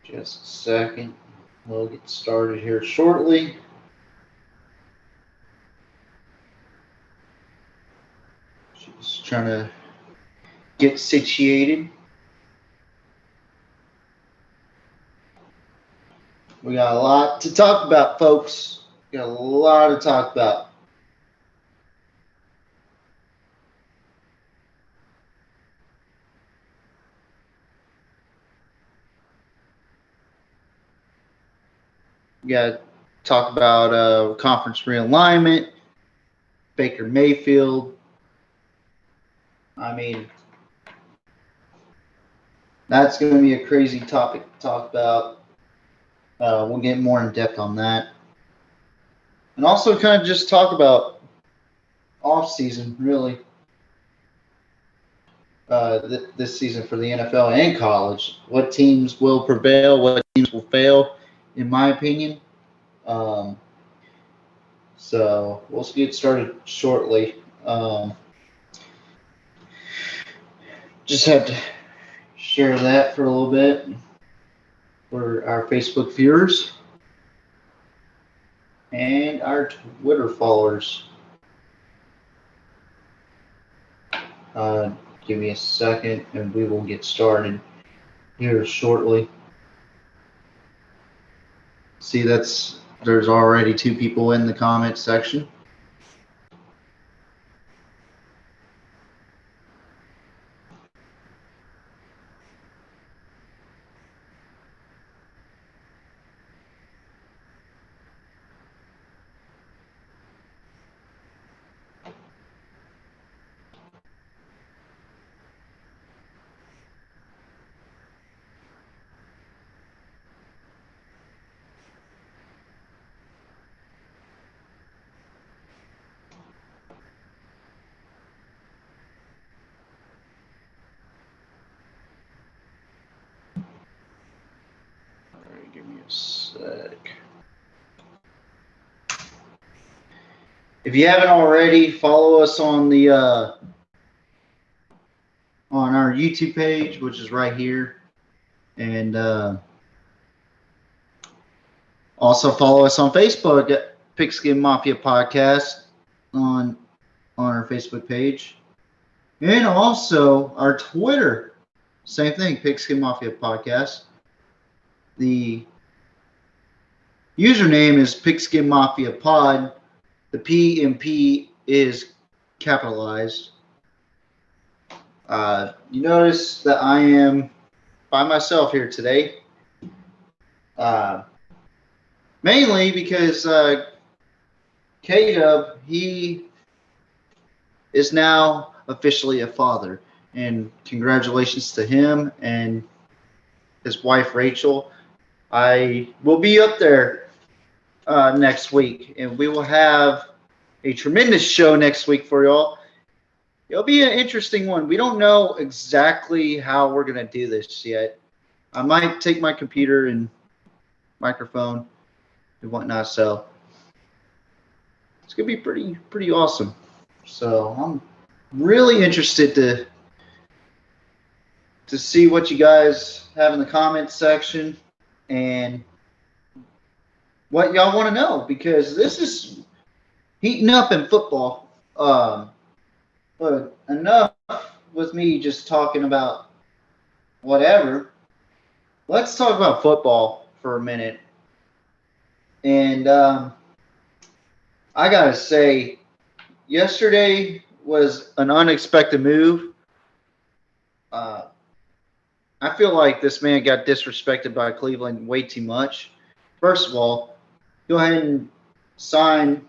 Just a second. We'll get started here shortly. Just trying to get situated. We got a lot to talk about, folks. We got a lot to talk about. We got to talk about conference realignment, Baker Mayfield. I mean, that's going to be a crazy topic to talk about. We'll get more in depth on that. And also kind of just talk about off-season, really. This season for the NFL and college. What teams will prevail, what teams will fail, in my opinion. So we'll get started shortly. Just had to share that for a little bit for our Facebook viewers and our Twitter followers. Give me a second and we will get started here shortly. See, there's already 2 people in the comment section. Give me a sec. If you haven't already, follow us on the on our YouTube page, which is right here, and also follow us on Facebook at Pigskin Mafia Podcast on our Facebook page, and also our Twitter. Same thing, Pigskin Mafia Podcast. The username is Pigskin Mafia Pod. The PMP is capitalized. You notice that I am by myself here today. Mainly because K-Dub, he is now officially a father. And congratulations to him and his wife, Rachel. I will be up there next week, and we will have a tremendous show next week for y'all. It'll be an interesting one. We don't know exactly how we're going to do this yet. I might take my computer and microphone and whatnot, so it's going to be pretty awesome. So I'm really interested to see what you guys have in the comments section. and what y'all want to know, because this is heating up in football. But enough with me just talking about whatever. Let's talk about football for a minute. And I got to say, yesterday was an unexpected move. I feel like this man got disrespected by Cleveland way too much. First of all, go ahead and sign,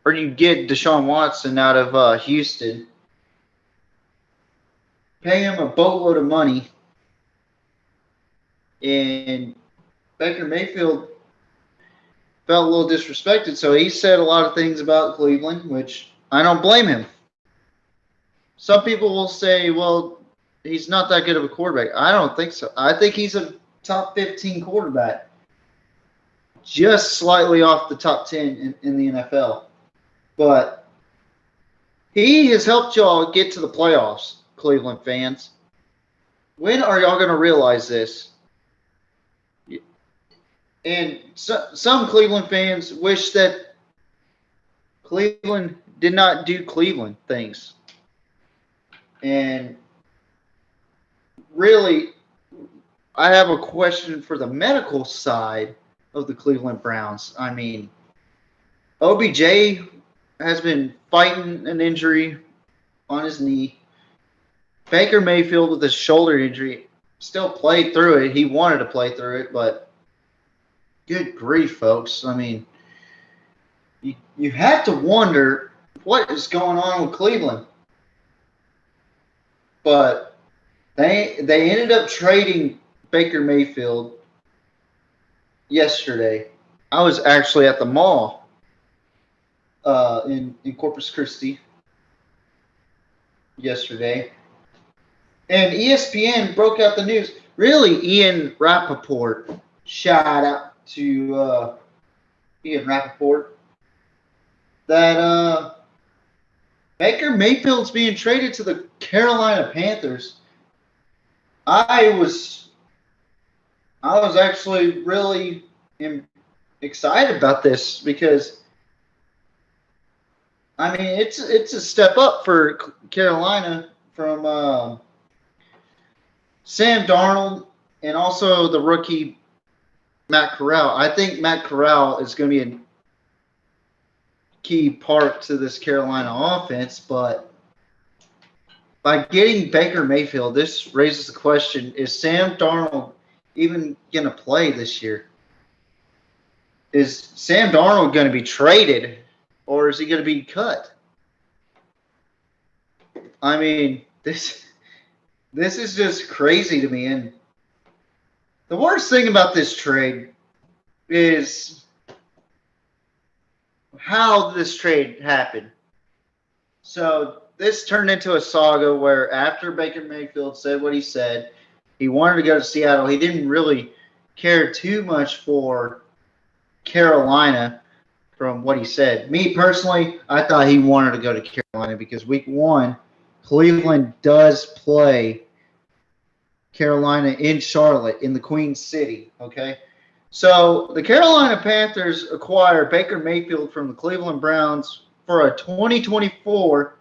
or you get Deshaun Watson out of Houston, pay him a boatload of money, and Baker Mayfield felt a little disrespected, so he said a lot of things about Cleveland, which I don't blame him. Some people will say, well, he's not that good of a quarterback. I don't think so. I think he's a top 15 quarterback, just slightly off the top 10 in the NFL. But he has helped y'all get to the playoffs, Cleveland fans. When are y'all going to realize this? And some Cleveland fans wish that Cleveland did not do Cleveland things. And really, I have a question for the medical side of the Cleveland Browns. I mean, OBJ has been fighting an injury on his knee. Baker Mayfield with his shoulder injury still played through it. He wanted to play through it, but good grief, folks. I mean, you have to wonder what is going on with Cleveland. But they ended up trading Baker Mayfield yesterday. I was actually at the mall in Corpus Christi yesterday. And ESPN broke out the news. Really, Ian Rappaport, shout out to Ian Rappaport, that Baker Mayfield's being traded to the Carolina Panthers. I was actually really excited about this because, I mean, it's a step up for Carolina from Sam Darnold and also the rookie Matt Corral. I think Matt Corral is going to be a key part to this Carolina offense, but by getting Baker Mayfield, this raises the question, is Sam Darnold even going to play this year? Is Sam Darnold going to be traded, or is he going to be cut? I mean, this is just crazy to me. And the worst thing about this trade is how this trade happened. So this turned into a saga where after Baker Mayfield said what he said, he wanted to go to Seattle. He didn't really care too much for Carolina from what he said. Me personally, I thought he wanted to go to Carolina because week 1, Cleveland does play Carolina in Charlotte in the Queen City, okay? So the Carolina Panthers acquire Baker Mayfield from the Cleveland Browns for a 2024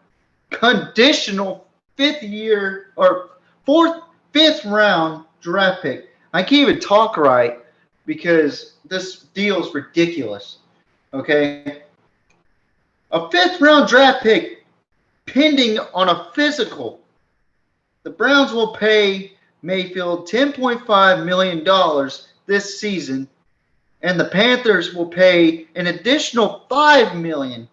conditional fifth round draft pick. I can't even talk right because this deal is ridiculous, okay? A fifth round draft pick pending on a physical. The Browns will pay Mayfield $10.5 million this season, and the Panthers will pay an additional $5 million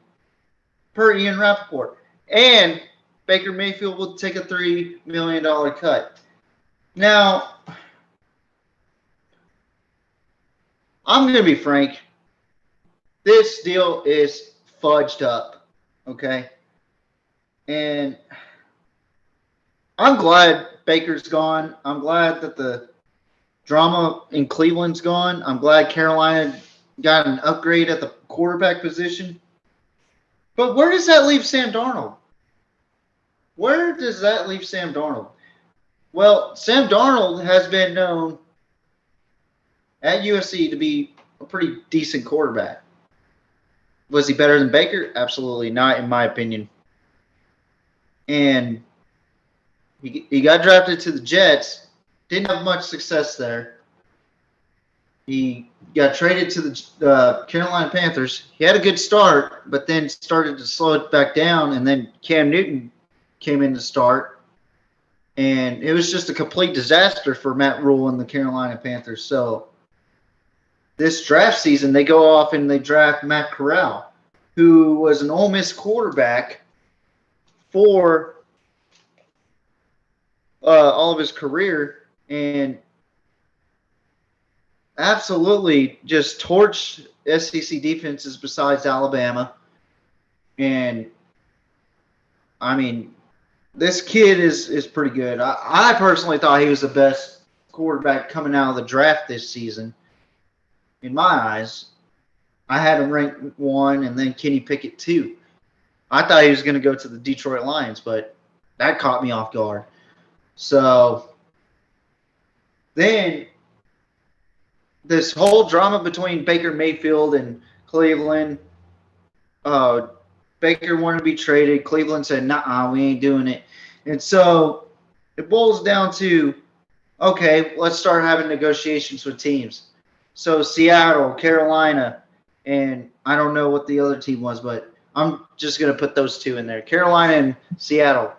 per Ian Rappaport. And Baker Mayfield will take a $3 million cut. Now, I'm going to be frank. This deal is fudged up, okay? And I'm glad Baker's gone. I'm glad that the drama in Cleveland's gone. I'm glad Carolina got an upgrade at the quarterback position. But where does that leave Sam Darnold? Where does that leave Sam Darnold? Well, Sam Darnold has been known at USC to be a pretty decent quarterback. Was he better than Baker? Absolutely not, in my opinion. And he got drafted to the Jets. Didn't have much success there. He got traded to the Carolina Panthers. He had a good start, but then started to slow it back down. And then Cam Newton came in to start. And it was just a complete disaster for Matt Rule and the Carolina Panthers. So this draft season, they go off and they draft Matt Corral, who was an Ole Miss quarterback for all of his career, and absolutely just torched SEC defenses besides Alabama. And, I mean, this kid is pretty good. I personally thought he was the best quarterback coming out of the draft this season. In my eyes, I had him ranked 1 and then Kenny Pickett 2. I thought he was going to go to the Detroit Lions, but that caught me off guard. So then this whole drama between Baker Mayfield and Cleveland, Baker wanted to be traded. Cleveland said, nah, we ain't doing it. And so it boils down to, okay, let's start having negotiations with teams. So Seattle, Carolina, and I don't know what the other team was, but I'm just going to put those two in there. Carolina and Seattle.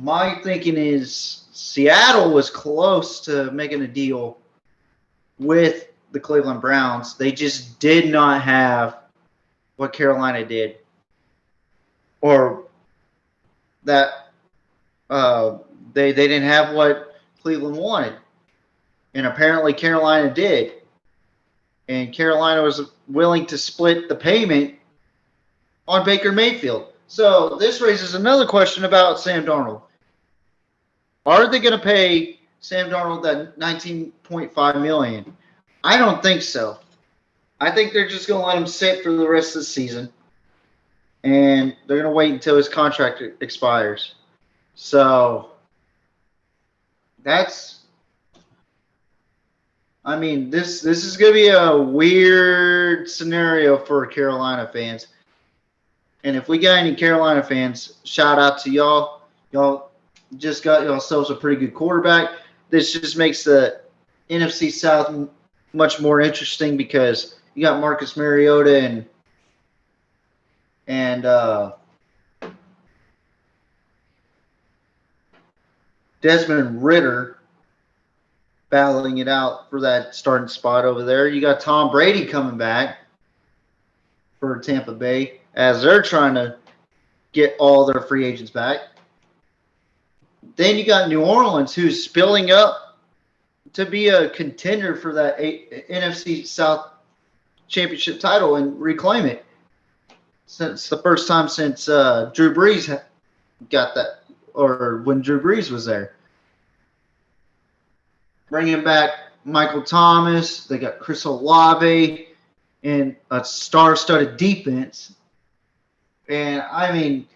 My thinking is Seattle was close to making a deal with the Cleveland Browns. They just did not have what Carolina did, or that they didn't have what Cleveland wanted. And apparently Carolina did. And Carolina was willing to split the payment on Baker Mayfield. So this raises another question about Sam Darnold. Are they going to pay Sam Darnold that $19.5 million? I don't think so. I think they're just going to let him sit for the rest of the season, and they're going to wait until his contract expires. So that's, I mean, this is going to be a weird scenario for Carolina fans. And if we got any Carolina fans, shout out to y'all. Y'all just got yourselves a pretty good quarterback. This just makes the NFC South much more interesting because you got Marcus Mariota and Desmond Ridder battling it out for that starting spot over there. You got Tom Brady coming back for Tampa Bay as they're trying to get all their free agents back. Then you got New Orleans, who's spilling up to be a contender for that NFC South Championship title and reclaim it. Since the first time since Drew Brees got that, or when Drew Brees was there. Bringing back Michael Thomas. They got Chris Olave and a star-studded defense. And, I mean,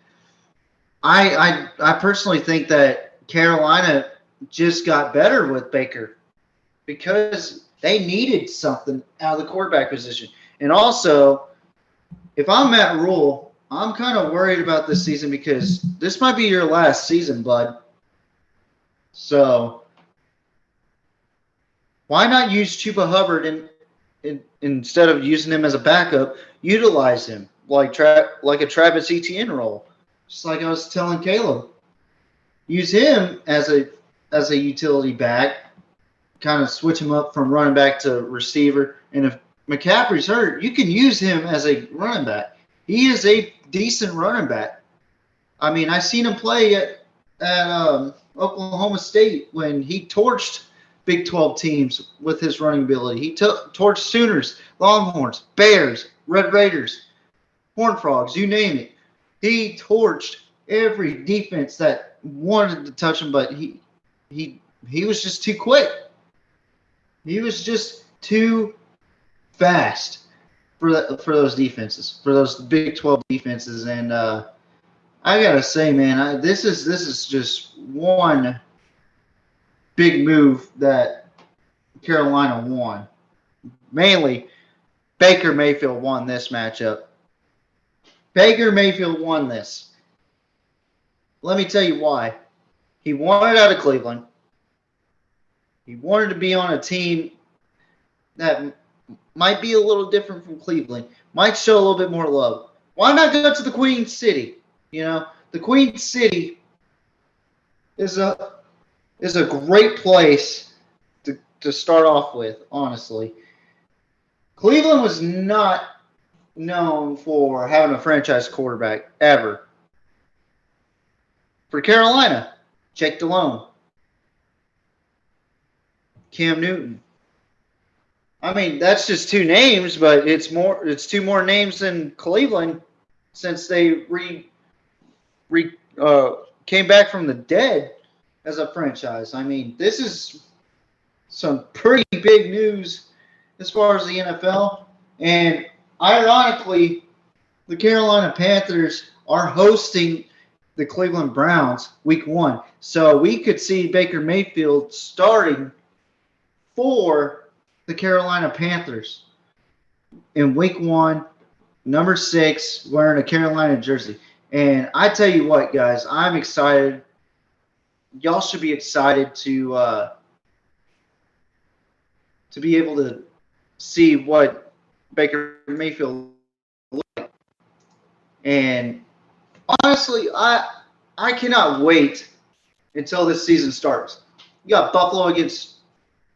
I personally think that Carolina just got better with Baker because they needed something out of the quarterback position. And also, if I'm Matt Rule, I'm kind of worried about this season because this might be your last season, bud. So why not use Chuba Hubbard instead of using him as a backup? Utilize him like a Travis Etienne role, just like I was telling Caleb. Use him as a utility back, kind of switch him up from running back to receiver. And if McCaffrey's hurt, you can use him as a running back. He is a decent running back. I mean, I seen him play at Oklahoma State when he torched Big 12 teams with his running ability. He torched Sooners, Longhorns, Bears, Red Raiders, Horned Frogs, you name it. He torched every defense that wanted to touch him, but he was just too quick. He was just too fast for those defenses, for those Big 12 defenses. And I gotta say, man, this is just one big move that Carolina won. mainly Baker Mayfield won this matchup. Baker Mayfield won this. Let me tell you why. He wanted out of Cleveland. He wanted to be on a team that might be a little different from Cleveland, might show a little bit more love. Why not go to the Queen City? The Queen City is a great place to start off with, honestly. Cleveland was not known for having a franchise quarterback ever. For Carolina, Jake Delhomme, Cam Newton. I mean, that's just two names, but it's two more names than Cleveland since they came back from the dead as a franchise. I mean, this is some pretty big news as far as the NFL. And ironically, the Carolina Panthers are hosting the Cleveland Browns week 1. So we could see Baker Mayfield starting for the Carolina Panthers in week 1, number 6, wearing a Carolina jersey. And I tell you what, guys, I'm excited. Y'all should be excited to be able to see what Baker Mayfield looks like. And honestly, I cannot wait until this season starts. You got Buffalo against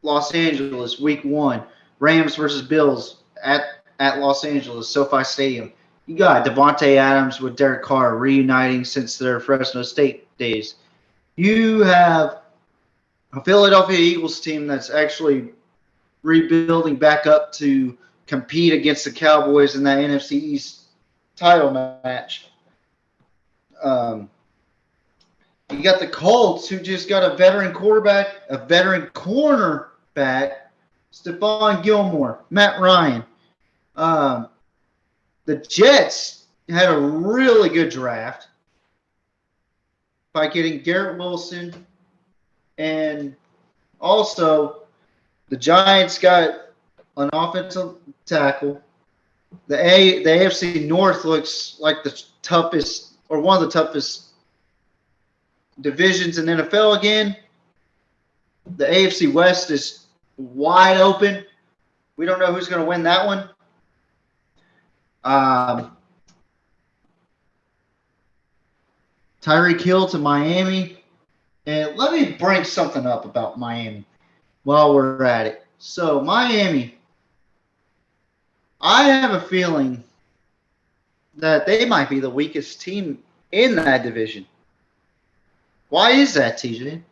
Los Angeles week 1, Rams versus Bills at Los Angeles, SoFi Stadium. You got Devontae Adams with Derek Carr reuniting since their Fresno State days. You have a Philadelphia Eagles team that's actually rebuilding back up to compete against the Cowboys in that NFC East title match. You got the Colts, who just got a veteran quarterback, a veteran cornerback, Stephon Gilmore, Matt Ryan. The Jets had a really good draft by getting Garrett Wilson, and also the Giants got an offensive tackle. The AFC North looks like the toughest, or one of the toughest divisions in NFL again. The AFC West is wide open. We don't know who's going to win that one. Tyreek Hill to Miami. And let me bring something up about Miami while we're at it. So, Miami, I have a feeling that they might be the weakest team in that division. Why is that, TJ?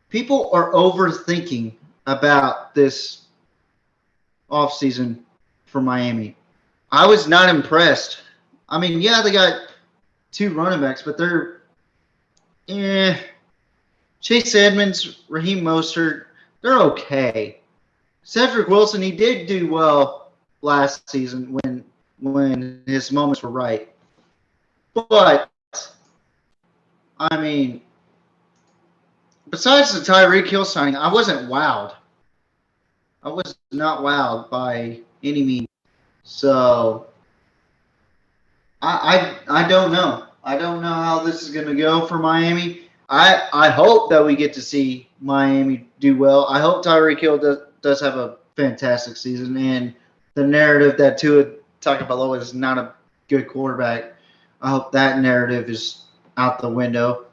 People are overthinking about this offseason for Miami. I was not impressed. I mean, yeah, they got 2 running backs, but they're Chase Edmonds, Raheem Mostert, they're okay. Cedric Wilson, he did do well last season when his moments were right. But, I mean, besides the Tyreek Hill signing, I wasn't wowed. I was not wowed by any means. So, I don't know. I don't know how this is going to go for Miami. I hope that we get to see Miami do well. I hope Tyreek Hill does have a fantastic season. And the narrative that Tua Tagovailoa is not a good quarterback, I hope that narrative is out the window.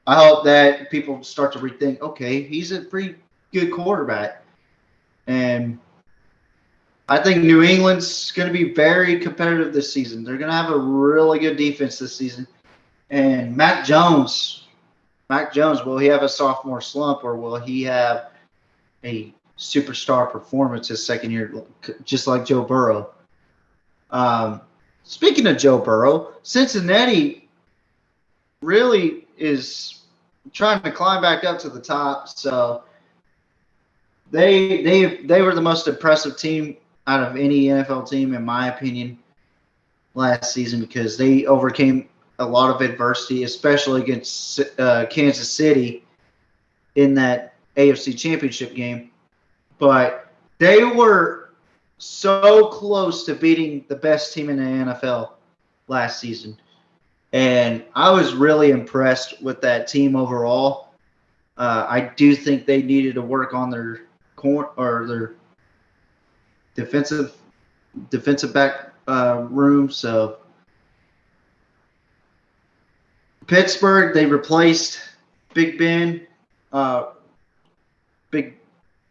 I hope that people start to rethink, okay, he's a pretty good quarterback. And I think New England's going to be very competitive this season. They're going to have a really good defense this season. And Mac Jones, will he have a sophomore slump, or will he have a superstar performance his second year, just like Joe Burrow? Speaking of Joe Burrow, Cincinnati really is trying to climb back up to the top. So they were the most impressive team out of any NFL team, in my opinion, last season, because they overcame a lot of adversity, especially against Kansas City in that AFC Championship game. But They were so close to beating the best team in the NFL last season. And I was really impressed with that team overall. I do think they needed to work on their their defensive back room. So Pittsburgh, they replaced Big Ben, Big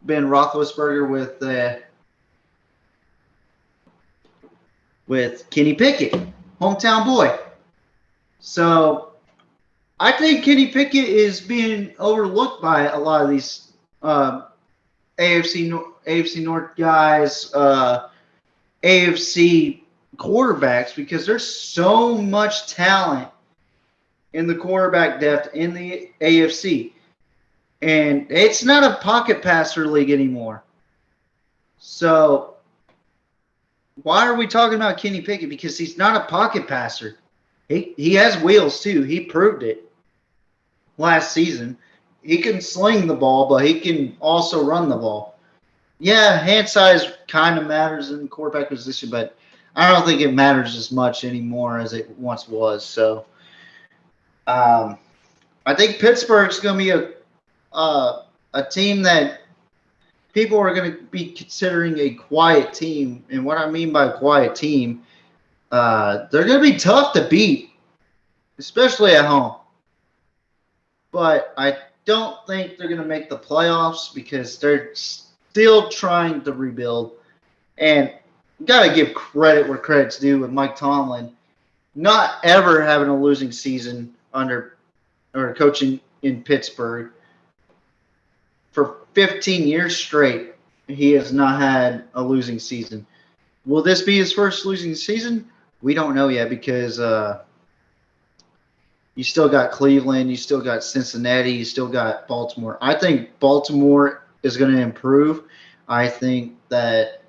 Ben Roethlisberger with Kenny Pickett, hometown boy. So I think Kenny Pickett is being overlooked by a lot of these AFC North guys, AFC quarterbacks, because there's so much talent in the quarterback depth in the AFC. And it's not a pocket passer league anymore. So why are we talking about Kenny Pickett? Because he's not a pocket passer. He has wheels too. He proved it last season. He can sling the ball, but he can also run the ball. Yeah, hand size kind of matters in the quarterback position, but I don't think it matters as much anymore as it once was. So I think Pittsburgh's going to be a team that people are going to be considering a quiet team. And what I mean by a quiet team, they're going to be tough to beat, especially at home. But I don't think they're going to make the playoffs because they're still trying to rebuild. And got to give credit where credit's due with Mike Tomlin not ever having a losing season under or coaching in Pittsburgh. For 15 years straight, he has not had a losing season. Will this be his first losing season? We don't know yet because you still got Cleveland, you still got Cincinnati, you still got Baltimore. I think Baltimore is going to improve. I think that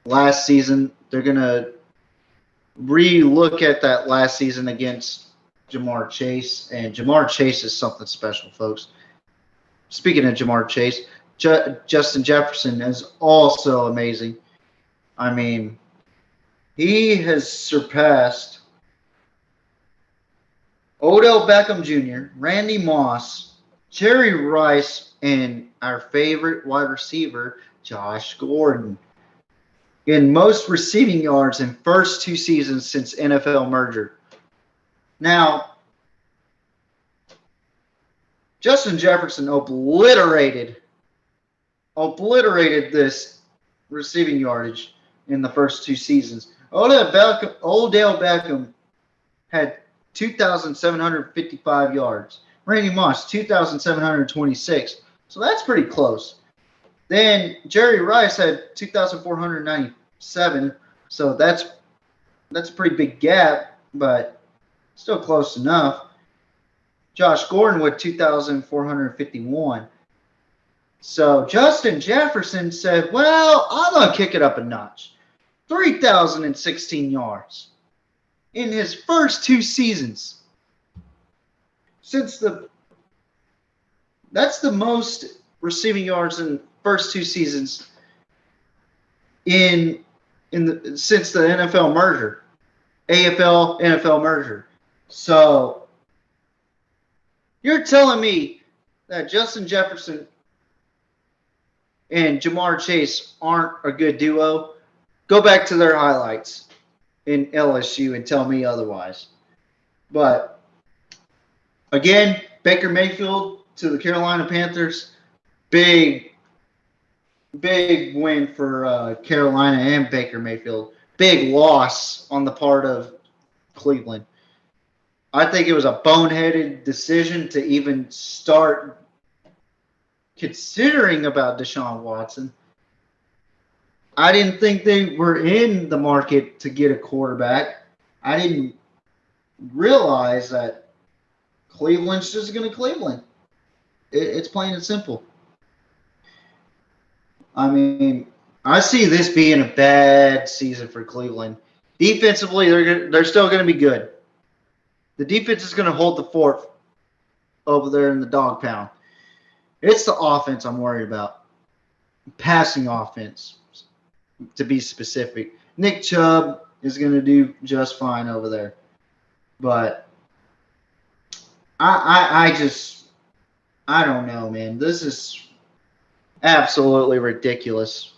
last season they're going to re-look at that last season against Jamar Chase, and Jamar Chase is something special, folks. Speaking of Jamar Chase, Justin Jefferson is also amazing. I mean, he has surpassed Odell Beckham Jr., Randy Moss, Jerry Rice, and our favorite wide receiver, Josh Gordon, in most receiving yards in first 2 seasons since NFL merger. Now, Justin Jefferson obliterated this receiving yardage in the first 2 seasons. Odell Beckham had 2,755 yards. Randy Moss, 2,726. So that's pretty close. Then Jerry Rice had 2,497. So that's a pretty big gap, but still close enough. Josh Gordon with 2,451. So Justin Jefferson said, well, I'm going to kick it up a notch. 3,016 yards in his first 2 seasons. That's the most receiving yards in first 2 seasons since the NFL merger. AFL-NFL merger. So you're telling me that Justin Jefferson and Jamar Chase aren't a good duo? Go back to their highlights in LSU and tell me otherwise. But again, Baker Mayfield to the Carolina Panthers, big win for Carolina and Baker Mayfield. Big loss on the part of Cleveland. I think it was a boneheaded decision to even start considering about Deshaun Watson. I didn't think they were in the market to get a quarterback. I didn't realize that Cleveland's just going to Cleveland. It's plain and simple. I mean, I see this being a bad season for Cleveland. Defensively, they're still going to be good. The defense is going to hold the fort over there in the dog pound. It's the offense I'm worried about. passing offense, to be specific. Nick Chubb is going to do just fine over there. But I don't know, man. This is absolutely ridiculous.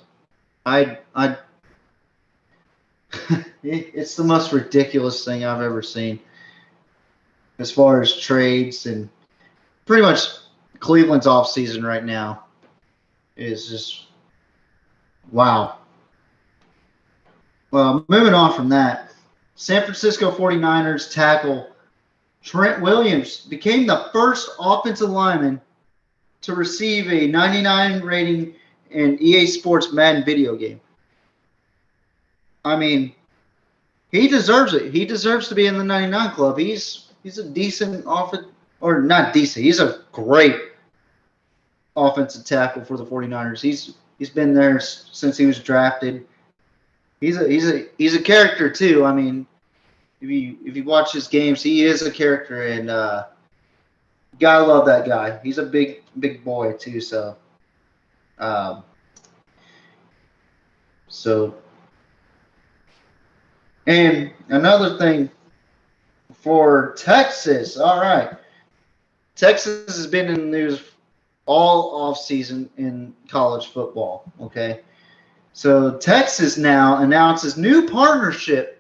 It's the most ridiculous thing I've ever seen as far as trades, and pretty much Cleveland's off season right now is just wow. Well, moving on from that, San Francisco 49ers tackle Trent Williams became the first offensive lineman to receive a 99 rating in EA Sports Madden video game. I mean, he deserves it. He deserves to be in the 99 club. He's a decent or not decent. He's a great offensive tackle for the 49ers. He's been there since he was drafted. He's a character too. I mean, if you watch his games, he is a character, and gotta love that guy. He's a big boy too. So, and another thing for Texas. All right, Texas has been in the news all off season in college football. Okay, so Texas now announces new partnership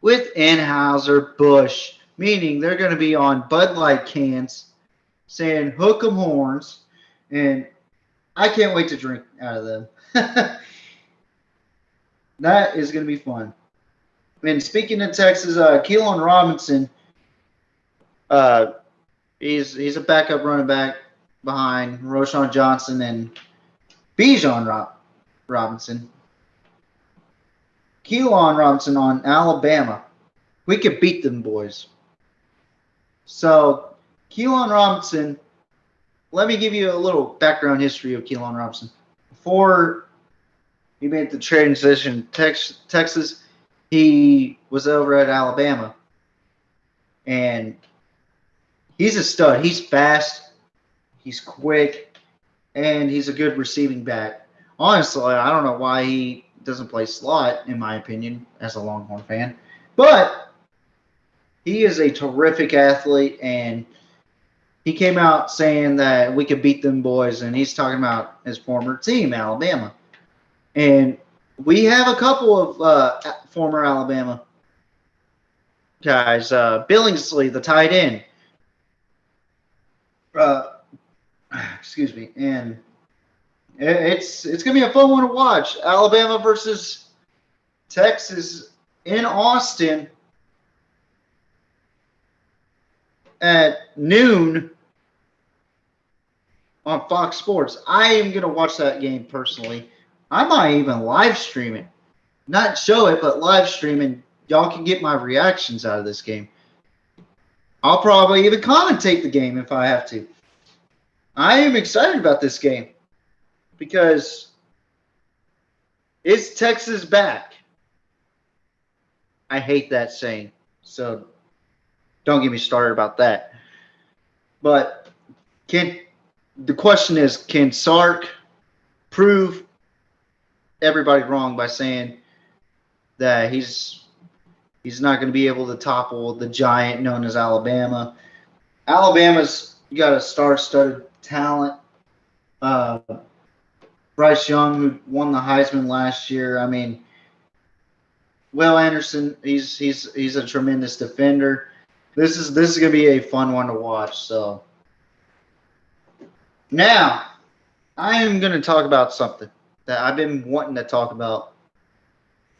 with Anheuser-Busch, meaning they're going to be on Bud Light cans saying "Hook 'em horns," and I can't wait to drink out of them. That is going to be fun. And speaking of Texas, Keelan Robinson, he's a backup running back behind Roshan Johnson and Bijan Robinson. Keelan Robinson on Alabama. We could beat them boys. So, Keelan Robinson, let me give you a little background history of Keelan Robinson. Before he made the transition to Texas, he was over at Alabama. And he's a stud. He's fast, he's quick, and he's a good receiving back. Honestly, I don't know why he doesn't play slot, in my opinion, as a Longhorn fan. But he is a terrific athlete, and he came out saying that we could beat them boys, and he's talking about his former team, Alabama. And we have a couple of former Alabama guys. Billingsley, the tight end. Excuse me. And it's going to be a fun one to watch. Alabama versus Texas in Austin at noon on Fox Sports. I am going to watch that game personally. I might even live stream it. Not show it, but live stream, and y'all can get my reactions out of this game. I'll probably even commentate the game if I have to. I am excited about this game because it's Texas back. I hate that saying, so don't get me started about that. But the question is, can Sark prove everybody wrong by saying that he's not going to be able to topple the giant known as Alabama? Alabama's got a star-studded talent. Bryce Young, who won the Heisman last year. I mean, Will Anderson, he's a tremendous defender. This is going to be a fun one to watch. So now I am going to talk about something that I've been wanting to talk about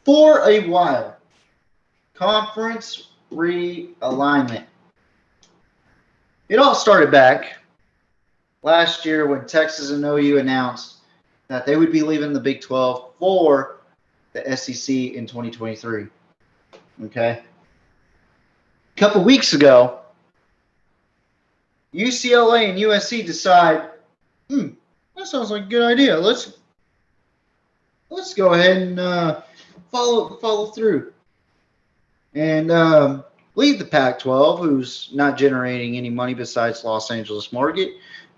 for a while. Conference realignment. It all started back last year when Texas and OU announced that they would be leaving the Big 12 for the SEC in 2023. Okay? A couple weeks ago, UCLA and USC decide, that sounds like a good idea. Let's go ahead and follow through and leave the Pac-12, who's not generating any money besides Los Angeles market,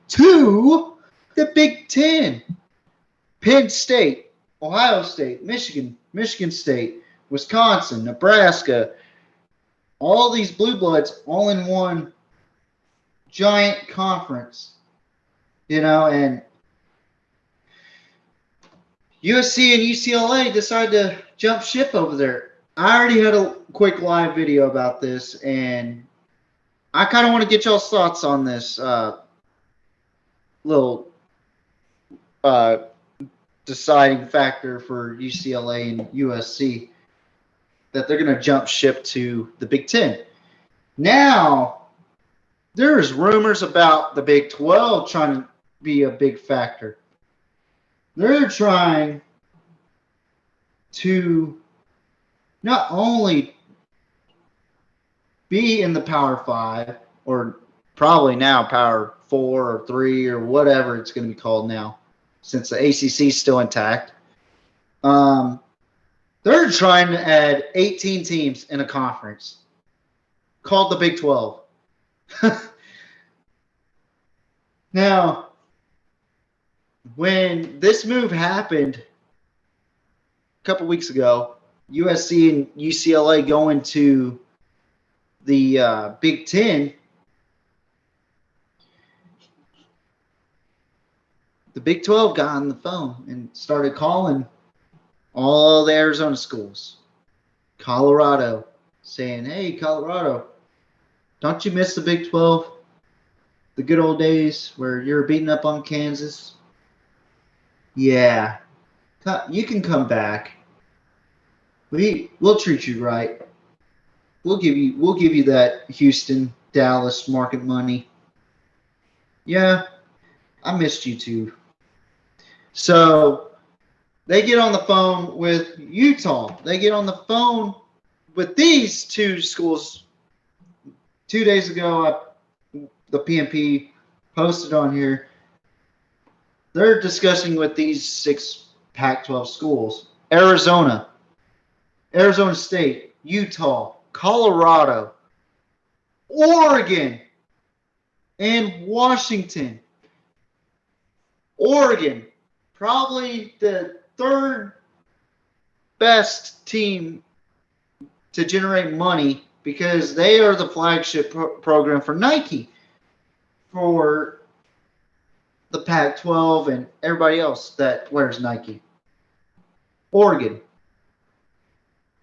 to The Big Ten. Penn State, Ohio State, Michigan State, Wisconsin, Nebraska, all these blue bloods all in one giant conference, and USC and UCLA decided to jump ship over there. I already had a quick live video about this, and I kind of want to get y'all's thoughts on this little deciding factor for UCLA and USC, that they're going to jump ship to the Big Ten. Now, there's rumors about the Big 12 trying to be a big factor. They're trying to not only be in the Power 5, or probably now Power 4 or 3 or whatever it's going to be called now, since the ACC is still intact. They're trying to add 18 teams in a conference called the Big 12. Now, when this move happened a couple weeks ago, USC and UCLA going to the Big Ten, the Big 12 got on the phone and started calling all the Arizona schools, Colorado, saying, hey, Colorado, don't you miss the Big 12? The good old days where you're beating up on Kansas? Yeah, you can come back. We'll treat you right. We'll give you that Houston, Dallas market money. Yeah, I missed you too. So they get on the phone with Utah. They get on the phone with these two schools. 2 days ago, the PMP posted on here. They're discussing with these 6 Pac-12 schools: Arizona State, Utah, Colorado, Oregon, and Washington. Oregon, probably the 3rd best team to generate money, because they are the flagship program for Nike for the Pac-12 and everybody else that wears Nike. Oregon,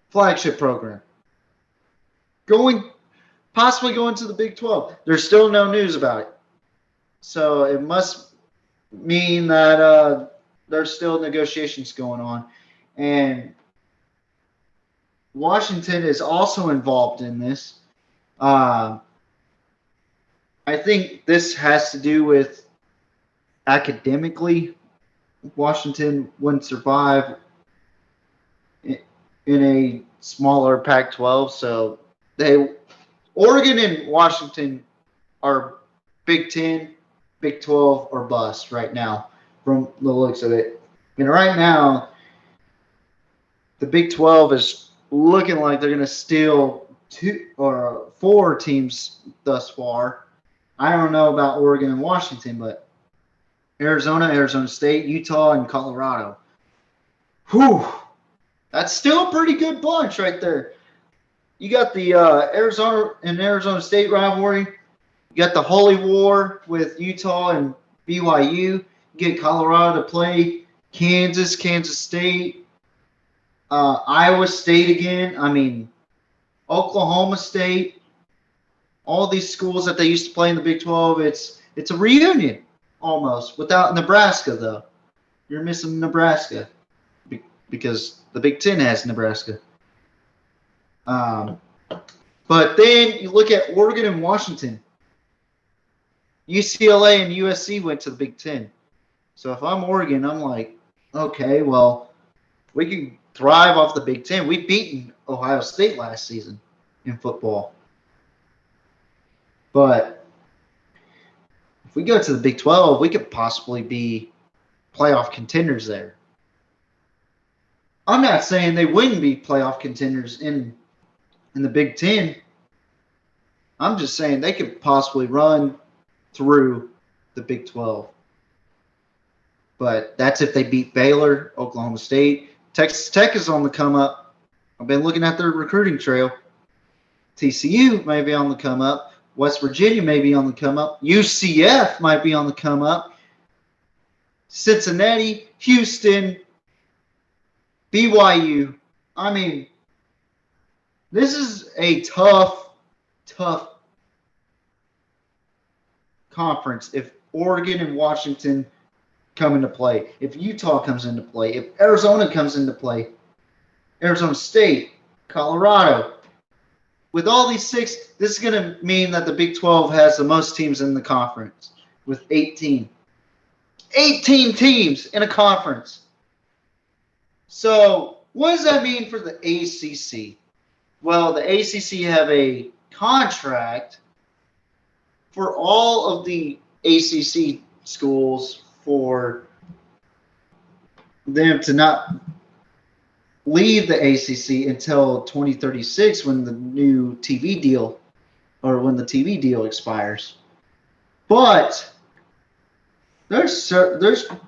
flagship program. Possibly going to the Big 12. There's still no news about it. So it must mean that there's still negotiations going on. And Washington is also involved in this. I think this has to do with academically. Washington wouldn't survive in a smaller Pac-12. So Oregon and Washington are Big 10, Big 12, or bust right now from the looks of it. And right now, the Big 12 is looking like they're going to steal 2 or 4 teams thus far. I don't know about Oregon and Washington, but Arizona State, Utah, and Colorado. Whew. That's still a pretty good bunch right there. You got the Arizona State rivalry. You got the Holy War with Utah and BYU. You get Colorado to play Kansas State, Iowa State again. I mean, Oklahoma State. All these schools that they used to play in the Big 12. It's a reunion almost, without Nebraska though. You're missing Nebraska because the Big 10 has Nebraska. But then you look at Oregon and Washington. UCLA and USC went to the Big 10. So if I'm Oregon, I'm like, okay, well, we can thrive off the Big 10. We beaten Ohio State last season in football. But if we go to the Big 12, we could possibly be playoff contenders there. I'm not saying they wouldn't be playoff contenders in the Big 10. I'm just saying they could possibly run through the Big 12. but that's if they beat Baylor, Oklahoma State. Texas Tech is on the come up. I've been looking at their recruiting trail. TCU may be on the come up. West Virginia may be on the come up. UCF might be on the come up. Cincinnati, Houston, BYU. I mean, this is a tough conference if Oregon and Washington come into play, if Utah comes into play, if Arizona comes into play, Arizona State, Colorado. With all these 6, this is going to mean that the Big 12 has the most teams in the conference with 18. 18 teams in a conference. So what does that mean for the ACC? Well, the ACC have a contract for all of the ACC schools for them to not leave the ACC until 2036 when the new TV deal or when the TV deal expires. But there's a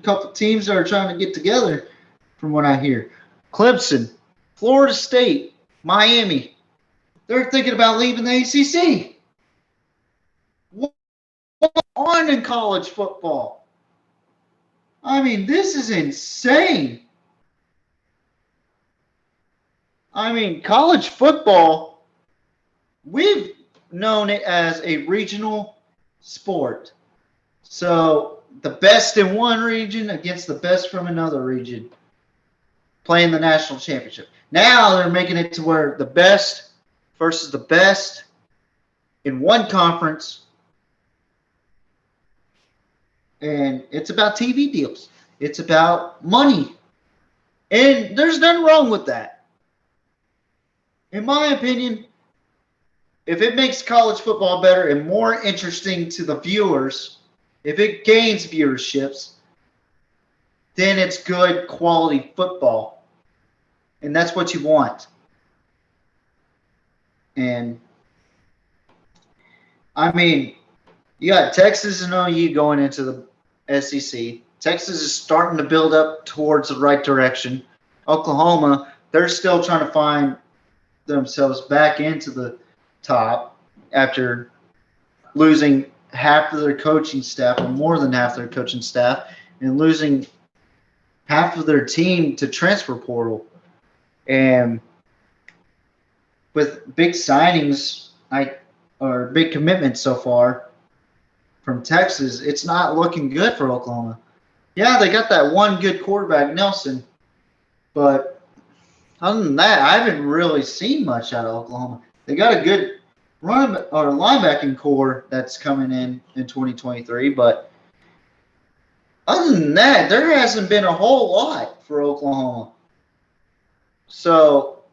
couple teams that are trying to get together from what I hear. Clemson, Florida State, Miami. They're thinking about leaving the ACC. What's on in college football? I mean, this is insane. I mean, college football, we've known it as a regional sport. So the best in one region against the best from another region playing the national championship. Now they're making it to where the best versus the best in one conference. And it's about TV deals. It's about money. And there's nothing wrong with that. In my opinion, if it makes college football better and more interesting to the viewers, if it gains viewerships, then it's good quality football. And that's what you want. And, I mean, you got Texas and OU going into the SEC. Texas is starting to build up towards the right direction. Oklahoma, they're still trying to find themselves back into the top after losing half of their coaching staff or more than half their coaching staff and losing half of their team to transfer portal. And with big signings or big commitments so far from Texas, it's not looking good for Oklahoma. Yeah, they got that one good quarterback, Nelson, but other than that, I haven't really seen much out of Oklahoma. They got a good run or linebacking core that's coming in 2023, but other than that, there hasn't been a whole lot for Oklahoma. So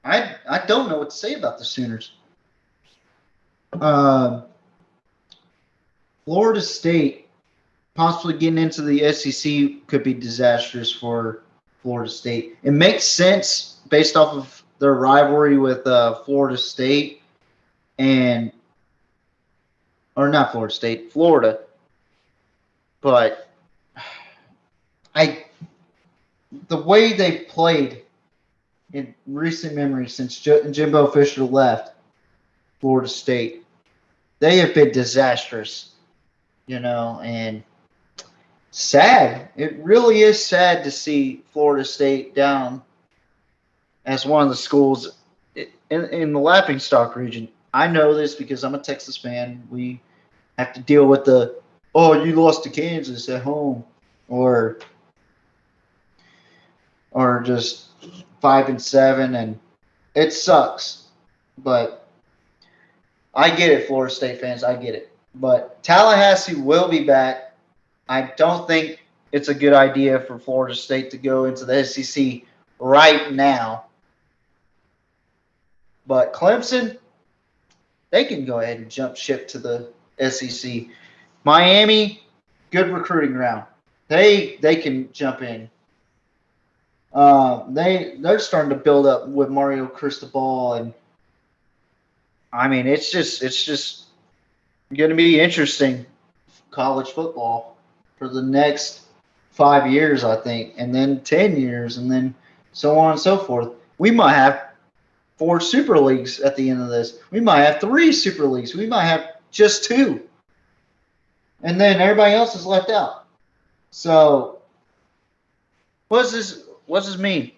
I don't know what to say about the Sooners. Florida State possibly getting into the SEC could be disastrous for Florida State. It makes sense based off of their rivalry with Florida State Florida. But the way they played in recent memory since Jimbo Fisher left Florida State, they have been disastrous, and sad. It really is sad to see Florida State down as one of the schools in the laughingstock region. I know this because I'm a Texas fan. We have to deal with you lost to Kansas at home, or just 5-7, and it sucks. But I get it, Florida State fans. I get it. But Tallahassee will be back. I don't think it's a good idea for Florida State to go into the SEC right now. But Clemson, they can go ahead and jump ship to the SEC. Miami, good recruiting ground. They can jump in. They're starting to build up with Mario Cristobal, and I mean it's just going to be interesting college football for the next 5 years, I think, and then 10 years, and then so on and so forth. We might have 4 Super Leagues at the end of this. We might have 3 Super Leagues. We might have just 2. And then everybody else is left out. So what does this mean?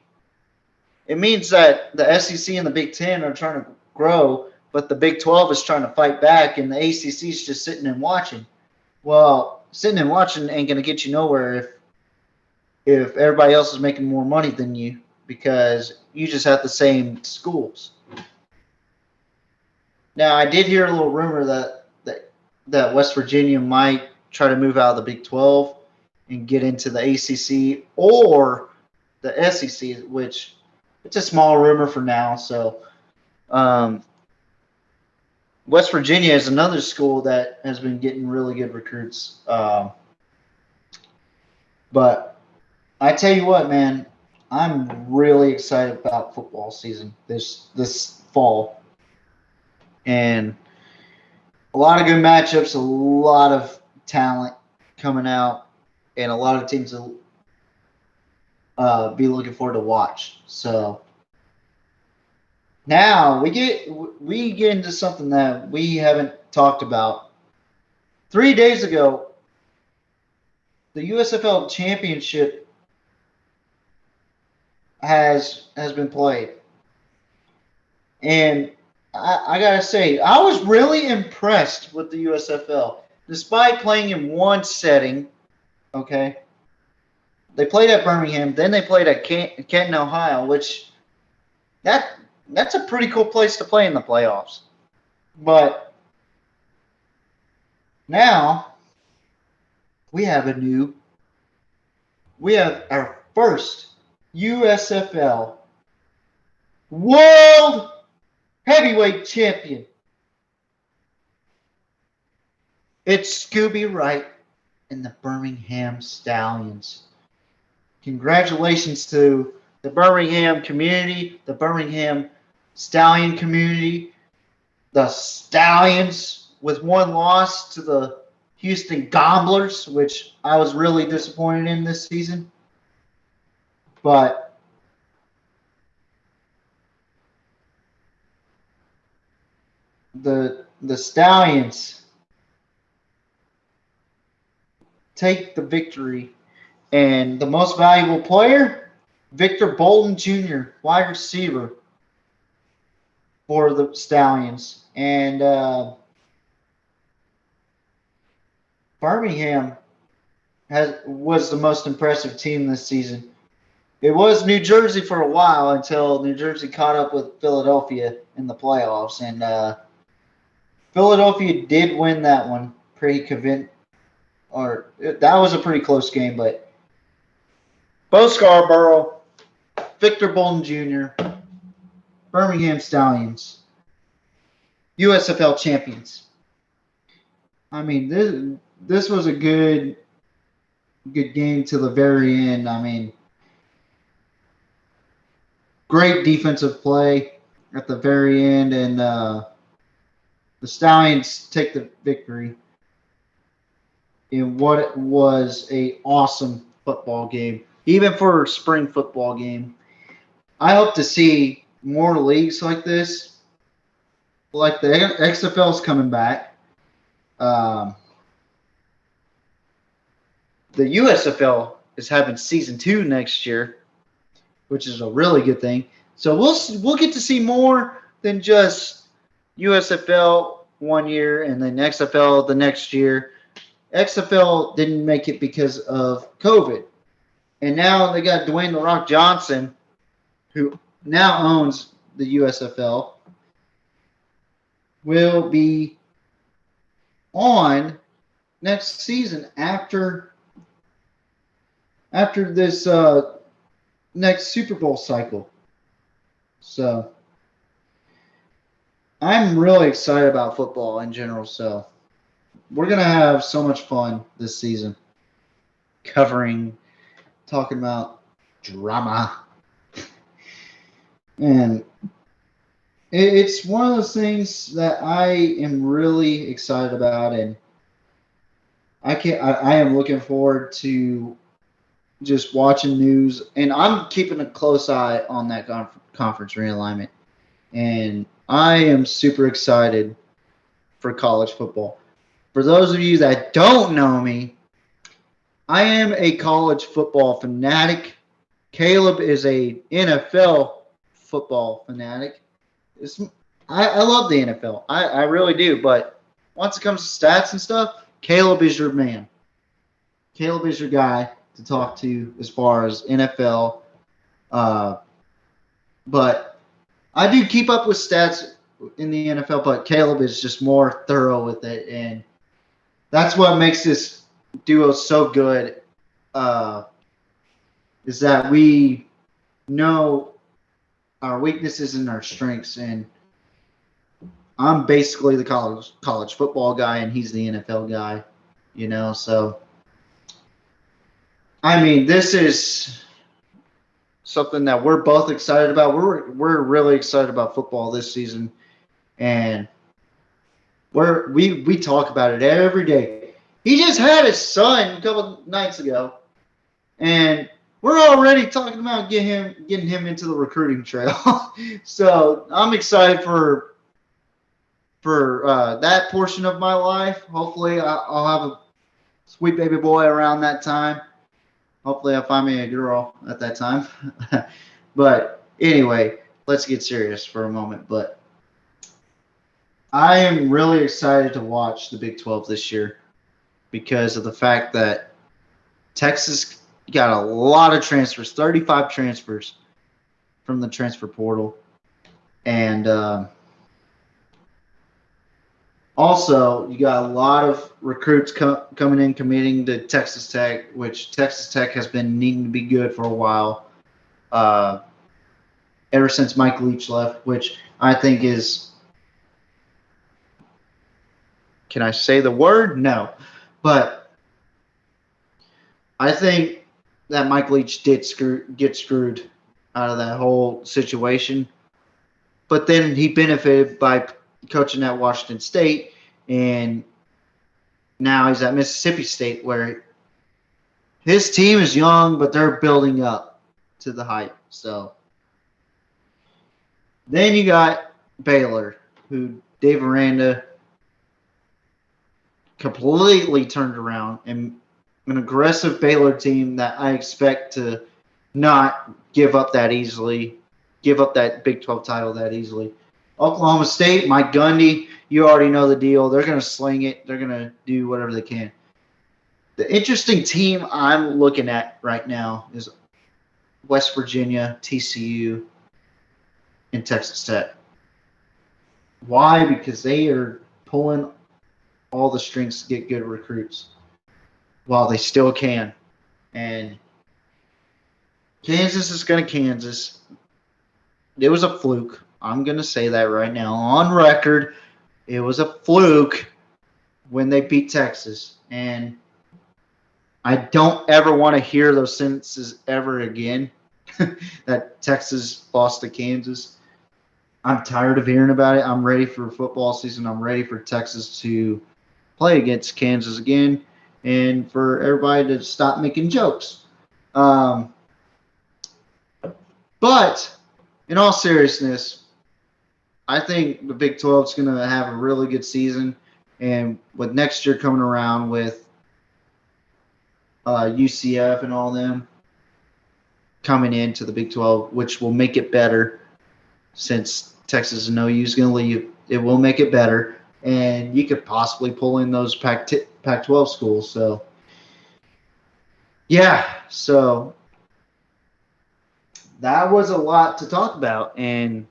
It means that the SEC and the Big Ten are trying to grow, but the Big 12 is trying to fight back, and the ACC is just sitting and watching. Well, sitting and watching ain't going to get you nowhere if everybody else is making more money than you, because you just have the same schools. Now, I did hear a little rumor that West Virginia might try to move out of the Big 12 and get into the ACC or the SEC, which it's a small rumor for now. So West Virginia is another school that has been getting really good recruits. But I tell you what, man, I'm really excited about football season this fall. And a lot of good matchups, a lot of talent coming out, and a lot of teams to be looking forward to watch. So now we get into something that we haven't talked about. 3 days ago, the USFL Championship has been played, and I gotta say, I was really impressed with the USFL. Despite playing in one setting, okay, they played at Birmingham, then they played at Canton, Ohio, which that's a pretty cool place to play in the playoffs. But now we have our first USFL World Heavyweight Champion. It's Scooby Wright and the Birmingham Stallions. Congratulations to the Birmingham community, the Birmingham Stallion community, the Stallions with one loss to the Houston Gobblers, which I was really disappointed in this season. But the Stallions take the victory, and the most valuable player, Victor Bolden Jr., wide receiver for the Stallions. And Birmingham was the most impressive team this season. It was New Jersey for a while until New Jersey caught up with Philadelphia in the playoffs, and Philadelphia did win that one pretty convincing. Or that was a pretty close game, but Bo Scarborough, Victor Bolden Jr., Birmingham Stallions, USFL champions. I mean, this was a good game to the very end. I mean, great defensive play at the very end, and the Stallions take the victory in what was a awesome football game, even for a spring football game. I hope to see more leagues like this, like the XFL is coming back. The USFL is having season 2 next year, which is a really good thing. So we'll get to see more than just USFL one year and then XFL the next year. XFL didn't make it because of COVID. And now they got Dwayne "The Rock" Johnson, who now owns the USFL, will be on next season after this next Super Bowl cycle. So I'm really excited about football in general. So we're going to have so much fun this season talking about drama. And it's one of those things that I am really excited about. And I am looking forward to just watching news, and I'm keeping a close eye on that conference realignment. And I am super excited for college football. For those of you that don't know me, I am a college football fanatic. Caleb is a NFL football fanatic. I love the NFL. I really do. But once it comes to stats and stuff, Caleb is your man. Caleb is your guy to talk to as far as NFL. Uh, but I do keep up with stats in the NFL, but Caleb is just more thorough with it. And that's what makes this duo so good, is that we know our weaknesses and our strengths. And I'm basically the college football guy, and he's the NFL guy, So, I mean, this is something that we're both excited about. We're really excited about football this season, and we talk about it every day. He just had his son a couple nights ago, and we're already talking about getting him into the recruiting trail. So I'm excited for that portion of my life. Hopefully, I'll have a sweet baby boy around that time. Hopefully, I'll find me a girl at that time. But anyway, let's get serious for a moment. But I am really excited to watch the Big 12 this year because of the fact that Texas got a lot of transfers, 35 transfers from the transfer portal. And also, you got a lot of recruits coming in, committing to Texas Tech, which Texas Tech has been needing to be good for a while, ever since Mike Leach left, which I think is – can I say the word? No. But I think that Mike Leach did get screwed out of that whole situation. But then he benefited by coaching at Washington State, and now he's at Mississippi State, where his team is young, but they're building up to the hype. So then you got Baylor, who Dave Aranda completely turned around, and an aggressive Baylor team that I expect to not give up that easily, give up that Big 12 title that easily. Oklahoma State, Mike Gundy, you already know the deal. They're going to sling it. They're going to do whatever they can. The interesting team I'm looking at right now is West Virginia, TCU, and Texas Tech. Why? Because they are pulling all the strings to get good recruits while they still can. And Kansas is going to Kansas. It was a fluke. I'm going to say that right now on record. It was a fluke when they beat Texas. And I don't ever want to hear those sentences ever again that Texas lost to Kansas. I'm tired of hearing about it. I'm ready for football season. I'm ready for Texas to play against Kansas again and for everybody to stop making jokes. But in all seriousness, I think the Big 12 is going to have a really good season. And with next year coming around with UCF and all them coming into the Big 12, which will make it better since Texas and OU is going to leave, it will make it better. And you could possibly pull in those Pac-12 schools. So, yeah. So that was a lot to talk about. And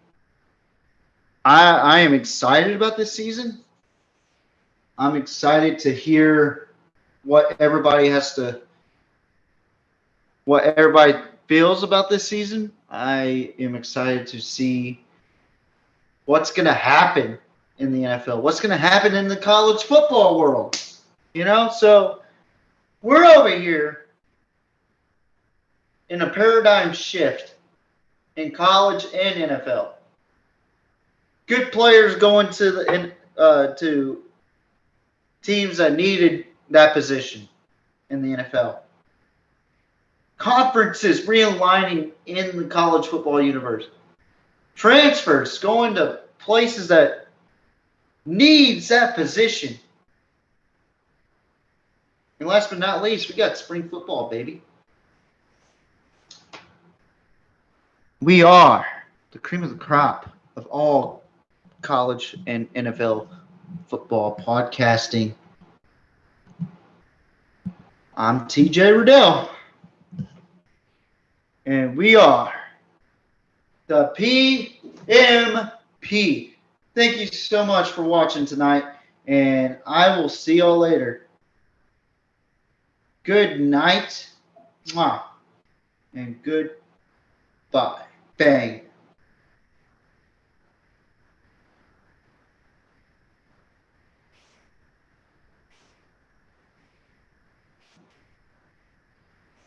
I am excited about this season. I'm excited to hear what everybody feels about this season. I am excited to see what's going to happen in the NFL, what's going to happen in the college football world. So we're over here in a paradigm shift in college and NFL. Good players going to teams that needed that position in the NFL. Conferences realigning in the college football universe. Transfers going to places that needs that position. And last but not least, we got spring football, baby. We are the cream of the crop of all college and NFL football podcasting. I'm TJ Riddell, and we are the PMP. Thank you so much for watching tonight, and I will see y'all later. Good night, and goodbye. Bang.